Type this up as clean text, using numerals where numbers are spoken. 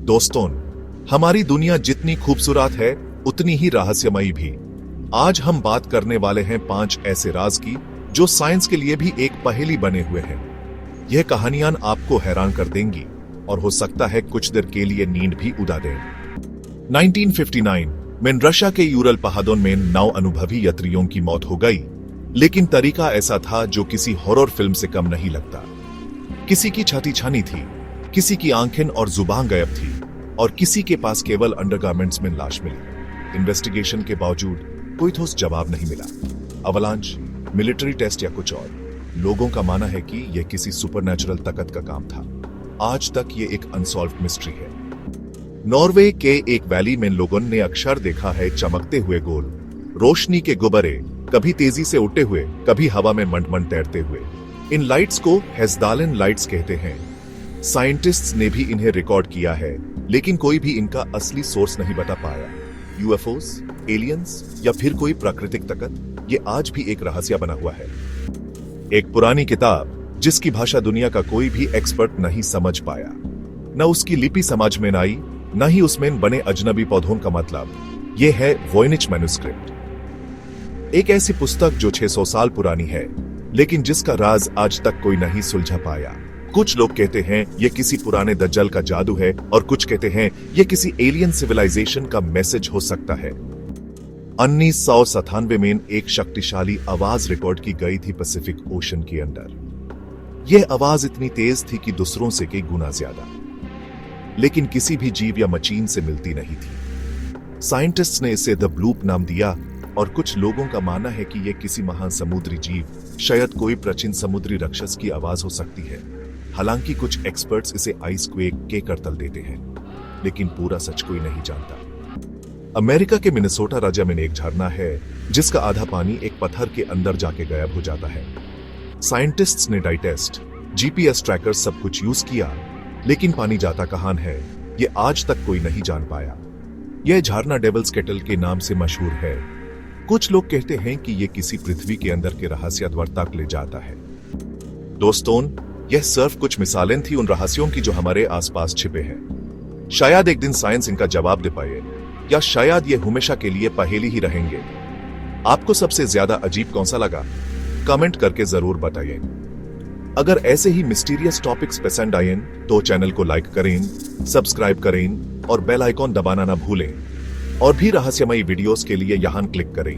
दोस्तों, हमारी दुनिया जितनी खूबसूरत है उतनी ही रहस्यमयी भी। आज हम बात करने वाले हैं 5 ऐसे राज की जो साइंस के लिए भी एक पहेली बने हुए हैं। यह कहानियां आपको हैरान कर देंगी और हो सकता है कुछ देर के लिए नींद भी उड़ा दें। 1959 में रशिया के यूरल पहाड़ों में 9 अनुभवी यात्रियों की मौत हो गई, लेकिन तरीका ऐसा था जो किसी हॉरर फिल्म से कम नहीं लगता। किसी की छाती छानी थी, किसी की आंखें और जुबान गायब थी और किसी के पास केवल अंडरगारमेंट्स में लाश मिली। इन्वेस्टिगेशन के बावजूद कोई ठोस जवाब नहीं मिला। अवलांच, मिलिट्री टेस्ट या कुछ और। लोगों का मानना है कि यह किसी सुपरनैचुरल ताकत का काम था। आज तक ये एक अनसॉल्व्ड मिस्ट्री है। नॉर्वे के एक वैली में लोगों ने अक्सर देखा है चमकते हुए गोल रोशनी के गुब्बारे, कभी तेजी से उड़ते हुए, कभी हवा में मंड तैरते हुए। इन लाइट्स को हेस्डालन लाइट्स कहते हैं। साइंटिस्ट्स ने भी इन्हें रिकॉर्ड किया है, लेकिन कोई भी इनका असली सोर्स नहीं बता पाया। यूएफओस, एलियंस या फिर कोई प्राकृतिक ताकत, ये आज भी एक रहस्य बना हुआ है। एक पुरानी किताब जिसकी भाषा दुनिया का कोई भी एक्सपर्ट नहीं समझ पाया, न उसकी लिपि समझ में आई, न ही उसमें बने अजनबी पौधों का मतलब। यह है वॉयनिच मैन्युस्क्रिप्ट, एक ऐसी पुस्तक जो 600 साल पुरानी है, लेकिन जिसका राज आज तक कोई नहीं सुलझा पाया। कुछ लोग कहते हैं यह किसी पुराने दज्जल का जादू है और कुछ कहते हैं यह किसी एलियन सिविलाइजेशन का मैसेज हो सकता है। 1997 में एक शक्तिशाली आवाज रिकॉर्ड की गई थी पैसिफिक ओशन के अंदर। यह आवाज इतनी तेज थी कि दूसरों से कई गुना ज्यादा, लेकिन किसी भी जीव या मशीन से मिलती नहीं थी। साइंटिस्ट्स ने इसे द ब्लूप नाम दिया और कुछ लोगों का मानना है कि यह किसी महान समुद्री जीव, शायद कोई प्राचीन समुद्री राक्षस की आवाज हो सकती है। हालांकि कुछ एक्सपर्ट्स इसे आइस क्वेक के करतल देते हैं, लेकिन पूरा सच कोई नहीं जानता। अमेरिका के मिनेसोटा राज्य में एक झरना है जिसका आधा पानी एक पत्थर के अंदर जाके गायब हो जाता है। साइंटिस्ट्स ने डाई टेस्ट, जीपीएस ट्रैकर सब कुछ यूज किया, लेकिन पानी जाता कहां है ये आज तक कोई नहीं जान पाया। यह झरना डेविल्स केटल के नाम से मशहूर है। कुछ लोग कहते हैं कि यह किसी पृथ्वी के अंदर के रहस्य द्वार तक ले जाता है। दोस्तों, यह सिर्फ कुछ मिसालें थी उन रहस्यों की जो हमारे आसपास छिपे हैं। शायद एक दिन साइंस इनका जवाब दे पाए, या शायद ये हमेशा के लिए पहेली ही रहेंगे। आपको सबसे ज्यादा अजीब कौन सा लगा? कमेंट करके जरूर बताइए। अगर ऐसे ही मिस्टीरियस टॉपिक्स पसंद आए तो चैनल को लाइक करें, सब्सक्राइब करें और बेल आइकॉन दबाना ना भूलें। और भी रहस्यमयी वीडियोस के लिए यहां क्लिक करें।